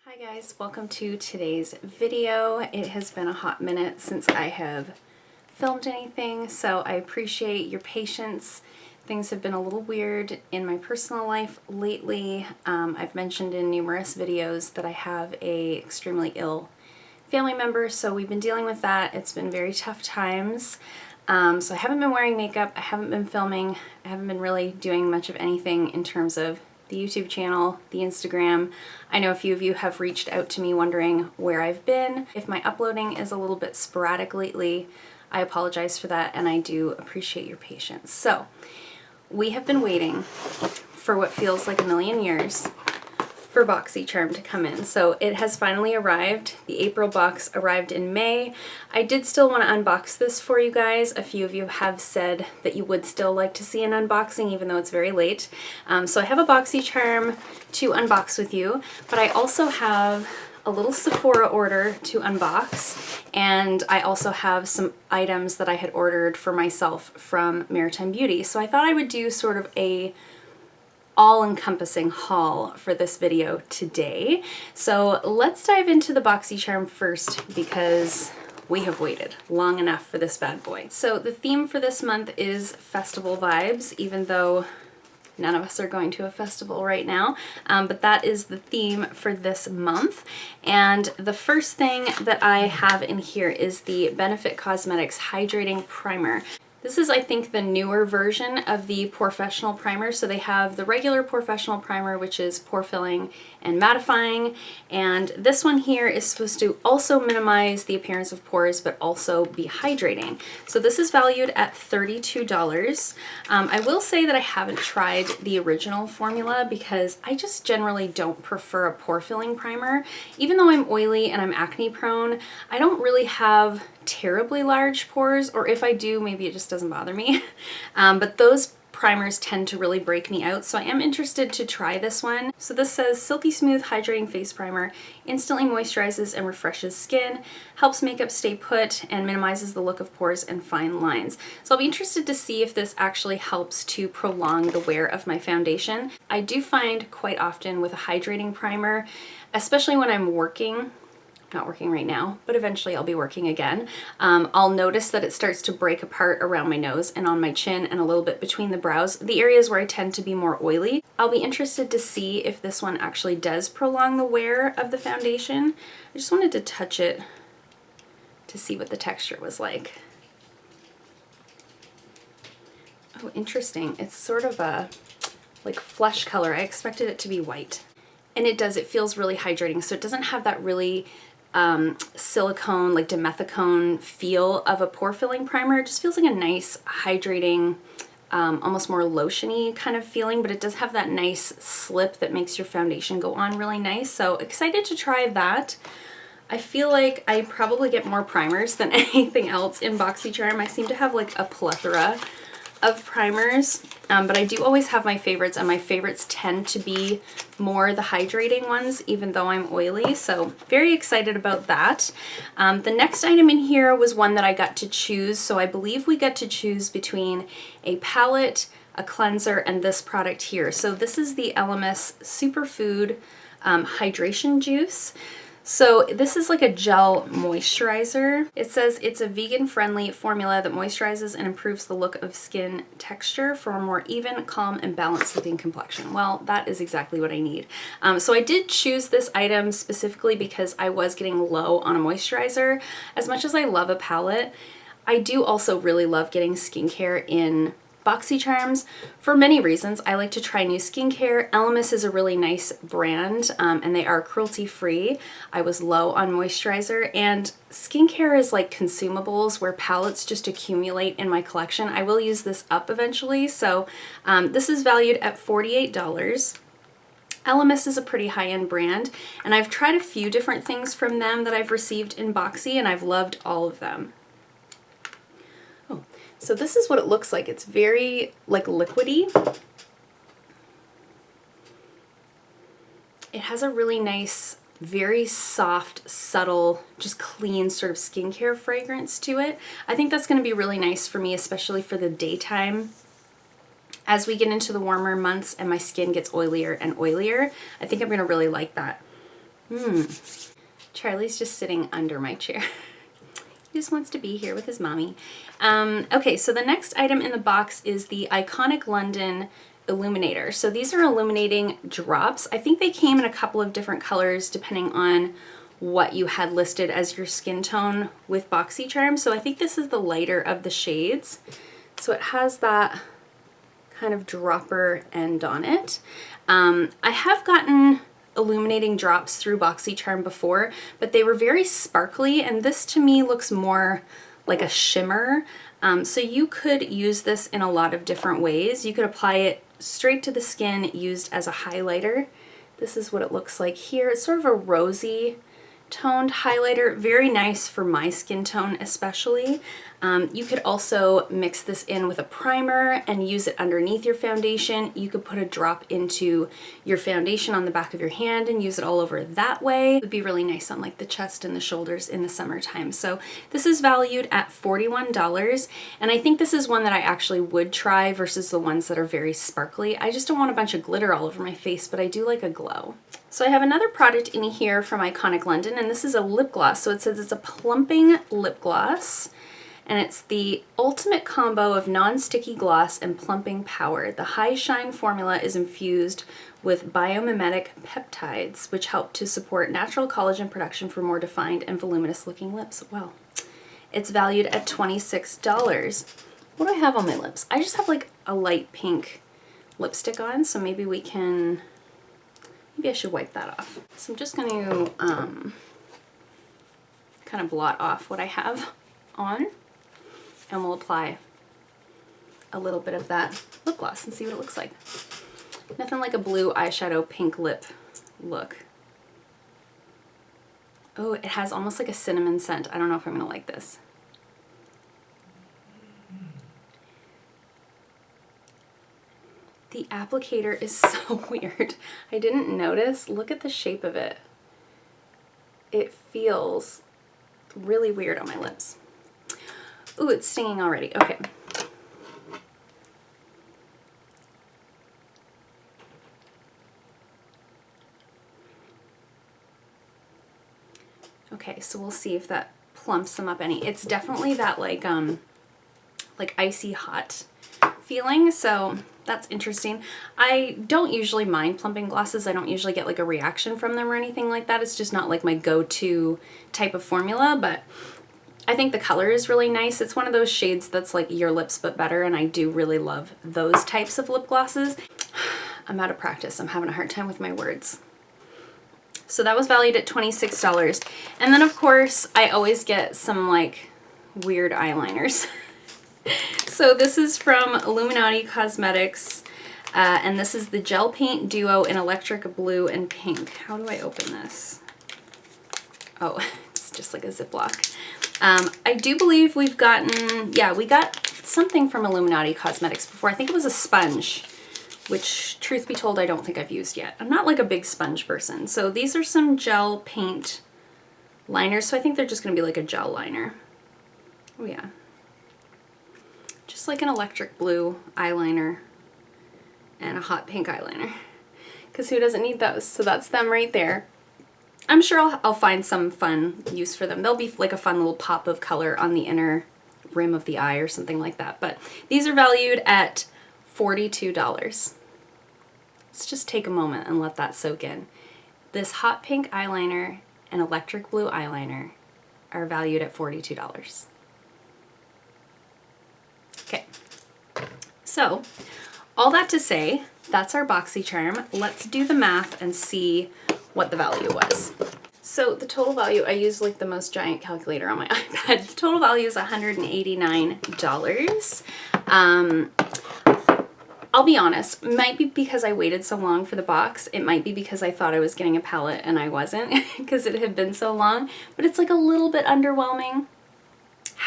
Hi guys, welcome to today's video. It has been a hot minute since I have filmed anything, so I appreciate your patience. Things have been a little weird in my personal life lately. I've mentioned in numerous videos that I have a extremely ill family member, so we've been dealing with that. It's been very tough times. So I haven't been wearing makeup, I haven't been filming, I haven't been really doing much of anything in terms of the YouTube channel, the Instagram. I know a few of you have reached out to me wondering where I've been. If my uploading is a little bit sporadic lately, I apologize for that and I do appreciate your patience. So, we have been waiting for what feels like a million years for Boxycharm to come in. So it has finally arrived. The April box arrived in May. I did still want to unbox this for you guys. A few of you have said that you would still like to see an unboxing even though it's very late. So I have a Boxycharm to unbox with you, but I also have a little Sephora order to unbox, and I also have some items that I had ordered for myself from Maritime Beauty. So I thought I would do sort of a all-encompassing haul for this video today. So let's dive into the Boxycharm first because we have waited long enough for this bad boy. So the theme for this month is festival vibes, even though none of us are going to a festival right now, but that is the theme for this month. And the first thing that I have in here is the Benefit Cosmetics Hydrating Primer. This is, I think, the newer version of the Porefessional Primer. So they have the regular Porefessional Primer, which is pore filling and mattifying, and this one here is supposed to also minimize the appearance of pores, but also be hydrating. So this is valued at $32. I will say that I haven't tried the original formula because I just generally don't prefer a pore filling primer. Even though I'm oily and I'm acne prone, I don't really have terribly large pores, or if I do, maybe it just doesn't bother me. But those primers tend to really break me out, so I am interested to try this one. So this says Silky Smooth Hydrating Face Primer, instantly moisturizes and refreshes skin, helps makeup stay put, and minimizes the look of pores and fine lines. So I'll be interested to see if this actually helps to prolong the wear of my foundation. I do find quite often with a hydrating primer, especially when I'm working, not working right now, but eventually I'll be working again, I'll notice that it starts to break apart around my nose and on my chin and a little bit between the brows, the areas where I tend to be more oily. I'll be interested to see if this one actually does prolong the wear of the foundation. I just wanted to touch it to see what the texture was like. Oh, interesting. It's sort of a like flesh color. I expected it to be white. And it does, it feels really hydrating, so it doesn't have that really silicone, like dimethicone feel of a pore filling primer. It just feels like a nice hydrating, almost more lotiony kind of feeling, but it does have that nice slip that makes your foundation go on really nice. So excited to try that. I feel like I probably get more primers than anything else in Boxycharm. I seem to have like a plethora of primers, but I do always have my favorites, and my favorites tend to be more the hydrating ones, even though I'm oily, so very excited about that. The next item in here was one that I got to choose, so I believe we got to choose between a palette, a cleanser, and this product here. So this is the LMS Superfood Hydration Juice. So this is like a gel moisturizer. It says it's a vegan-friendly formula that moisturizes and improves the look of skin texture for a more even, calm, and balanced looking complexion. Well, that is exactly what I need. So I did choose this item specifically because I was getting low on a moisturizer. As much as I love a palette, I do also really love getting skincare in Boxycharms for many reasons. I like to try new skincare. Elemis is a really nice brand, and they are cruelty-free. I was low on moisturizer, and skincare is like consumables where palettes just accumulate in my collection. I will use this up eventually, so this is valued at $48. Elemis is a pretty high-end brand, and I've tried a few different things from them that I've received in Boxy, and I've loved all of them. So this is what it looks like. It's very like liquidy. It has a really nice, very soft, subtle, just clean sort of skincare fragrance to it. I think that's going to be really nice for me, especially for the daytime. As we get into the warmer months and my skin gets oilier and oilier, I think I'm going to really like that. Charlie's just sitting under my chair. He just wants to be here with his mommy. Okay, so the next item in the box is the Iconic London Illuminator. So these are illuminating drops. I think they came in a couple of different colors depending on what you had listed as your skin tone with Boxycharm. So I think this is the lighter of the shades. So it has that kind of dropper end on it. I have gotten illuminating drops through Boxycharm before, but they were very sparkly, and this to me looks more like a shimmer. So you could use this in a lot of different ways. You could apply it straight to the skin used as a highlighter. This is what it looks like here. It's sort of a rosy toned highlighter, very nice for my skin tone especially. You could also mix this in with a primer and use it underneath your foundation. You could put a drop into your foundation on the back of your hand and use it all over that way. It would be really nice on like the chest and the shoulders in the summertime. So this is valued at $41, and I think this is one that I actually would try versus the ones that are very sparkly. I just don't want a bunch of glitter all over my face, but I do like a glow. So I have another product in here from Iconic London, and this is a lip gloss. So it says it's a plumping lip gloss, and it's the ultimate combo of non-sticky gloss and plumping power. The high shine formula is infused with biomimetic peptides, which help to support natural collagen production for more defined and voluminous looking lips. Wow. It's valued at $26. What do I have on my lips? I just have like a light pink lipstick on, so maybe we can... Maybe I should wipe that off. So I'm just going to kind of blot off what I have on, and we'll apply a little bit of that lip gloss and see what it looks like. Nothing like a blue eyeshadow pink lip look. Oh, it has almost like a cinnamon scent. I don't know if I'm going to like this. The applicator is so weird. I didn't notice. Look at the shape of it. It feels really weird on my lips. Ooh, it's stinging already. Okay. Okay, so we'll see if that plumps them up any. It's definitely that like icy hot feeling, so that's interesting. I don't usually mind plumping glosses. I don't usually get like a reaction from them or anything like that. It's just not like my go-to type of formula, but I think the color is really nice. It's one of those shades that's like your lips but better, and I do really love those types of lip glosses. I'm out of practice. I'm having a hard time with my words. So that was valued at $26. And then of course I always get some like weird eyeliners. So this is from Illuminati Cosmetics, and this is the Gel Paint Duo in Electric Blue and Pink. How do I open this? Oh, it's just like a Ziploc. I do believe we've gotten, yeah, we got something from Illuminati Cosmetics before. I think it was a sponge, which, truth be told, I don't think I've used yet. I'm not like a big sponge person. So these are some gel paint liners, so I think they're just going to be like a gel liner. Oh yeah. Just like an electric blue eyeliner and a hot pink eyeliner, because who doesn't need those? So that's them right there. I'm sure I'll find some fun use for them. They'll be like a fun little pop of color on the inner rim of the eye or something like that. But these are valued at $42. Let's just take a moment and let that soak in. This hot pink eyeliner and electric blue eyeliner are valued at $42. Okay, so all that to say, that's our Boxycharm. Let's do the math and see what the value was. So the total value, I use like the most giant calculator on my iPad. The total value is $189. I'll be honest, it might be because I waited so long for the box. It might be because I thought I was getting a palette and I wasn't because it had been so long, but it's like a little bit underwhelming.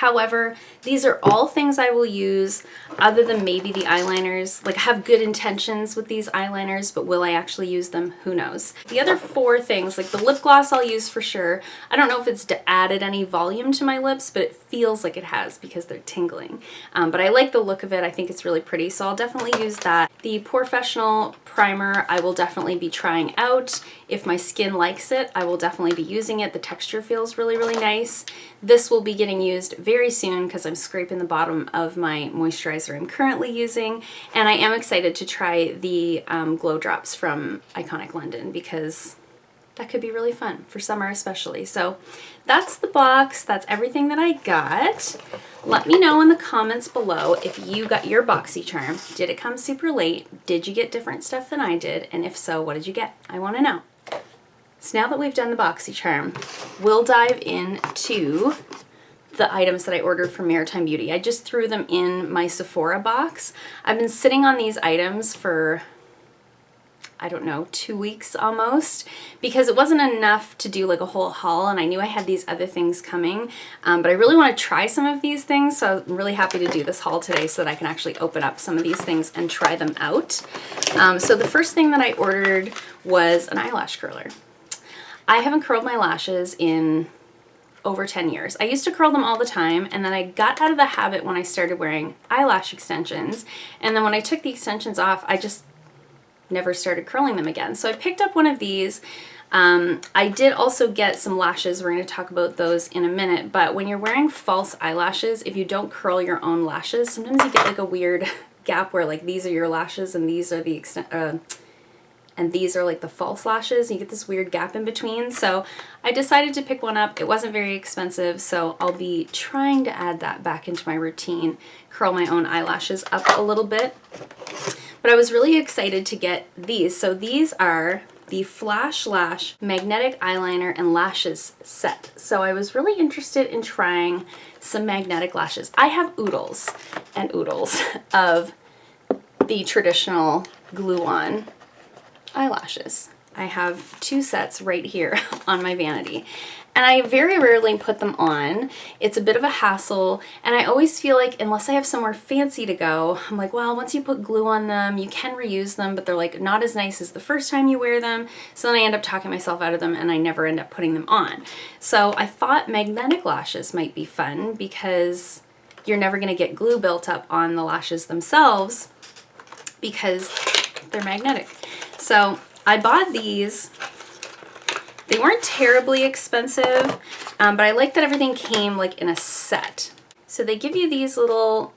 However, these are all things I will use other than maybe the eyeliners. Like, I have good intentions with these eyeliners, but will I actually use them? Who knows? The other 4 things, like the lip gloss I'll use for sure. I don't know if it's added any volume to my lips, but it feels like it has because they're tingling. But I like the look of it. I think it's really pretty, so I'll definitely use that. The Porefessional Primer I will definitely be trying out. If my skin likes it, I will definitely be using it. The texture feels really, really nice. This will be getting used very soon because I'm scraping the bottom of my moisturizer I'm currently using, and I am excited to try the glow drops from Iconic London because that could be really fun for summer especially. So that's the box. That's everything that I got. Let me know in the comments below if you got your Boxycharm. Did it come super late? Did you get different stuff than I did? And if so, what did you get? I want to know. So now that we've done the Boxycharm, we'll dive into the items that I ordered from Maritime Beauty. I just threw them in my Sephora box. I've been sitting on these items for, I don't know, 2 weeks almost, because it wasn't enough to do like a whole haul, and I knew I had these other things coming, but I really want to try some of these things, so I'm really happy to do this haul today so that I can actually open up some of these things and try them out. So the first thing that I ordered was an eyelash curler. I haven't curled my lashes in over 10 years. I used to curl them all the time, and then I got out of the habit when I started wearing eyelash extensions, and then when I took the extensions off, I just never started curling them again. So I picked up one of these. I did also get some lashes. We're going to talk about those in a minute, but when you're wearing false eyelashes, if you don't curl your own lashes, sometimes you get like a weird gap where like these are your lashes and these are the and these are like the false lashes. You get this weird gap in between. So I decided to pick one up. It wasn't very expensive, so I'll be trying to add that back into my routine, curl my own eyelashes up a little bit. But I was really excited to get these. So these are the Flash Lash Magnetic Eyeliner and Lashes set. So I was really interested in trying some magnetic lashes. I have oodles and oodles of the traditional glue-on eyelashes. I have 2 sets right here on my vanity, and I very rarely put them on. It's a bit of a hassle, and I always feel like unless I have somewhere fancy to go, I'm like, well, once you put glue on them, you can reuse them, but they're like not as nice as the first time you wear them. So then I end up talking myself out of them, and I never end up putting them on. So I thought magnetic lashes might be fun because you're never going to get glue built up on the lashes themselves because they're magnetic. So I bought these. They weren't terribly expensive, but I like that everything came like in a set. So they give you these little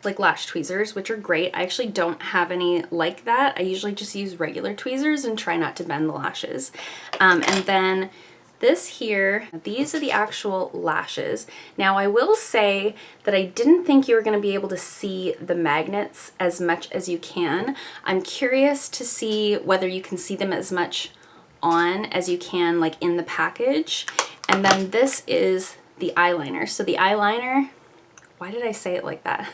like lash tweezers, which are great. I actually don't have any like that. I usually just use regular tweezers and try not to bend the lashes. And then this here, these are the actual lashes. Now I will say that I didn't think you were going to be able to see the magnets as much as you can. I'm curious to see whether you can see them as much on as you can like in the package. And then this is the eyeliner. So the eyeliner, why did I say it like that?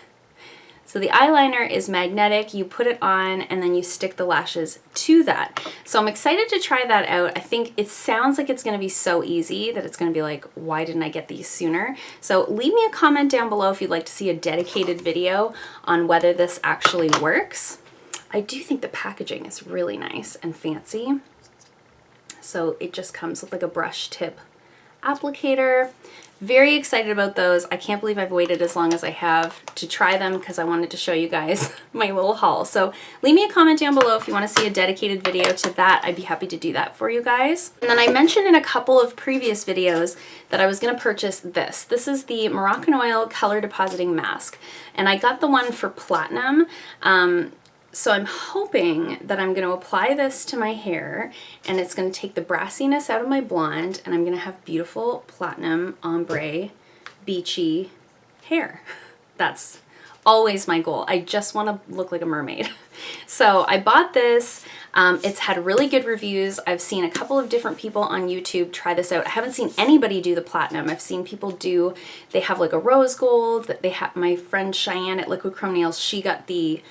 So the eyeliner is magnetic, you put it on and then you stick the lashes to that. So I'm excited to try that out. I think it sounds like it's gonna be so easy that it's gonna be like, why didn't I get these sooner? So leave me a comment down below if you'd like to see a dedicated video on whether this actually works. I do think the packaging is really nice and fancy. So it just comes with like a brush tip applicator. Very excited about those. I can't believe I've waited as long as I have to try them because I wanted to show you guys my little haul. So leave me a comment down below if you want to see a dedicated video to that. I'd be happy to do that for you guys. And then I mentioned in a couple of previous videos that I was going to purchase this. This is the Moroccan Oil Color Depositing Mask. And I got the one for platinum. So I'm hoping that I'm going to apply this to my hair and it's going to take the brassiness out of my blonde and I'm going to have beautiful platinum ombre beachy hair. That's always my goal. I just want to look like a mermaid. So I bought this. It's had really good reviews. I've seen a couple of different people on YouTube try this out. I haven't seen anybody do the platinum. I've seen people do, they have like a rose gold. They have my friend Cheyenne at Liquid Chrome Nails. She got the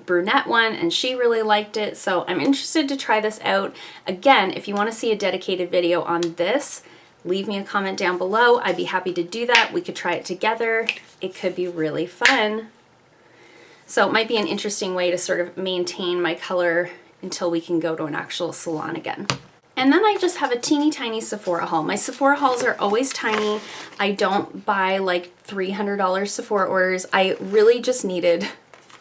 brunette one and she really liked it, so I'm interested to try this out. Again, if you want to see a dedicated video on this, leave me a comment down below. I'd be happy to do that. We could try it together. It could be really fun. So it might be an interesting way to sort of maintain my color until we can go to an actual salon again. And then I just have a teeny tiny Sephora haul. My Sephora hauls are always tiny. I don't buy like $300 Sephora orders. I really just needed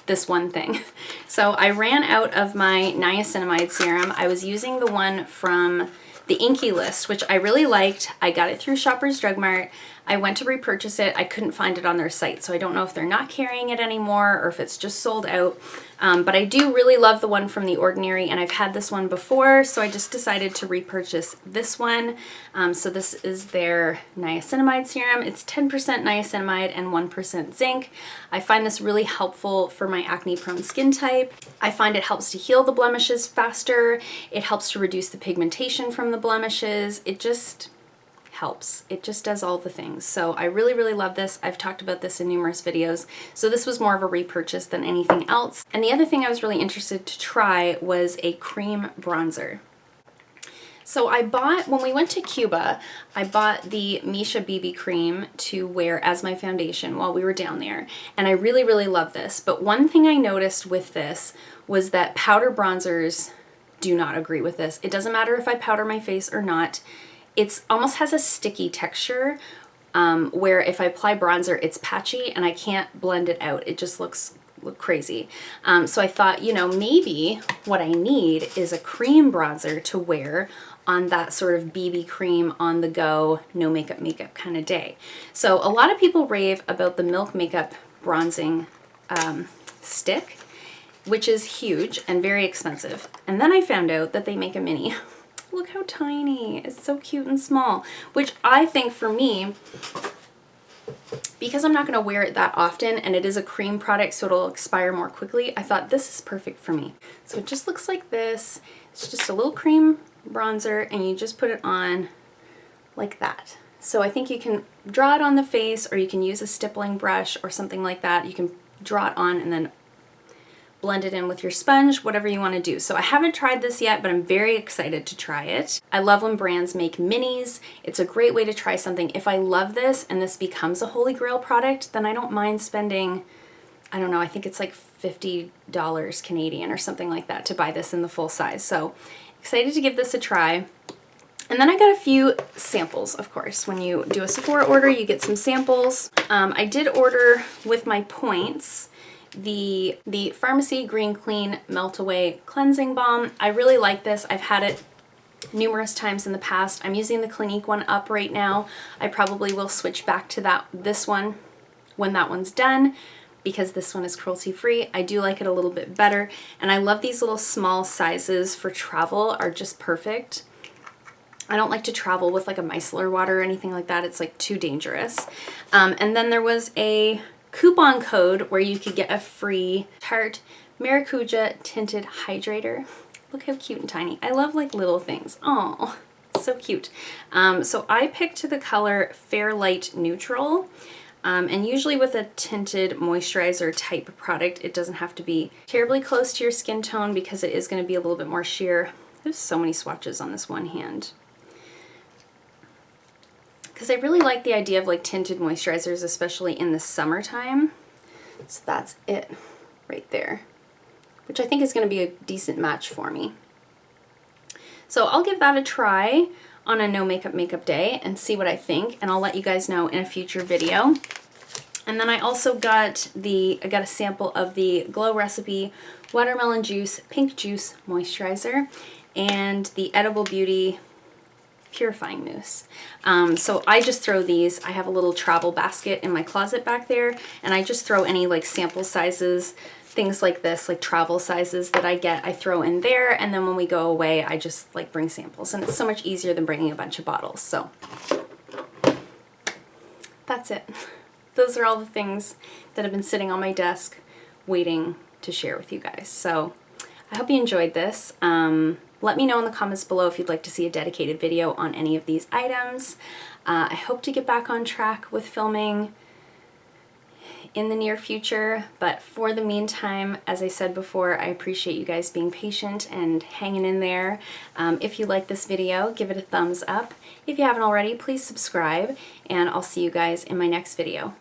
this one thing. So I ran out of my Niacinamide Serum. I was using the one from the Inky List, which I really liked. I got it through Shoppers Drug Mart. I went to repurchase it. I couldn't find it on their site, so I don't know if they're not carrying it anymore or if it's just sold out. But I do really love the one from The Ordinary, and I've had this one before, so I just decided to repurchase this one. So this is their Niacinamide Serum. It's 10% niacinamide and 1% zinc. I find this really helpful for my acne-prone skin type. I find it helps to heal the blemishes faster. It helps to reduce the pigmentation from the blemishes. It just helps. It just does all the things. So I really, really love this. I've talked about this in numerous videos. So this was more of a repurchase than anything else. And the other thing I was really interested to try was a cream bronzer. So I bought, when we went to Cuba, I bought the Missha Bb Cream to wear as my foundation while we were down there. And I really, really love this. But one thing I noticed with this was that powder bronzers do not agree with this. It doesn't matter if I powder my face or not. It's almost has a sticky texture where if I apply bronzer, it's patchy and I can't blend it out. It just looks crazy. So I thought, you know, maybe what I need is a cream bronzer to wear on that sort of BB cream on the go, no makeup kind of day. So a lot of people rave about the Milk Makeup bronzing stick, which is huge and very expensive. And then I found out that they make a mini. Look how tiny. It's so cute and small, which I think for me, because I'm not going to wear it that often and it is a cream product so it'll expire more quickly, I thought this is perfect for me. So it just looks like this. It's just a little cream bronzer and you just put it on like that. So I think you can draw it on the face or you can use a stippling brush or something like that. You can draw it on and then blend it in with your sponge, whatever you want to do. So I haven't tried this yet, but I'm very excited to try it. I love when brands make minis. It's a great way to try something. If I love this and this becomes a holy grail product, then I don't mind spending, I don't know, I think it's like $50 Canadian or something like that to buy this in the full size. So excited to give this a try. And then I got a few samples, of course. When you do a Sephora order, you get some samples. I did order with my points the Pharmacy Green Clean Melt Away Cleansing Balm. I really like this. I've had it numerous times in the past. I'm using the Clinique one up right now. I probably will switch back to this one when that one's done because this one is cruelty free. I do like it a little bit better, and I love these little small sizes for travel are just perfect. I don't like to travel with like a micellar water or anything like that. It's like too dangerous. And then there was a coupon code where you could get a free Tarte Maracuja Tinted Hydrator. Look how cute and tiny. I love like little things. Oh, so cute. So I picked the color Fair Light Neutral. And usually with a tinted moisturizer type product, it doesn't have to be terribly close to your skin tone because it is going to be a little bit more sheer. There's so many swatches on this one hand. Because I really like the idea of like tinted moisturizers, especially in the summertime. So that's it right there, which I think is going to be a decent match for me. So I'll give that a try on a no makeup day and see what I think, and I'll let you guys know in a future video. And then I also got a sample of the Glow Recipe Watermelon Juice Pink Juice Moisturizer and the Edible Beauty Purifying Mousse. So I just throw these. I have a little travel basket in my closet back there, and I just throw any like sample sizes, things like this, like travel sizes that I get, I throw in there, and then when we go away, I just like bring samples, and it's so much easier than bringing a bunch of bottles. So that's it. Those are all the things that have been sitting on my desk waiting to share with you guys. So I hope you enjoyed this. Let me know in the comments below if you'd like to see a dedicated video on any of these items. I hope to get back on track with filming in the near future, but for the meantime, as I said before, I appreciate you guys being patient and hanging in there. If you like this video, give it a thumbs up. If you haven't already, please subscribe, and I'll see you guys in my next video.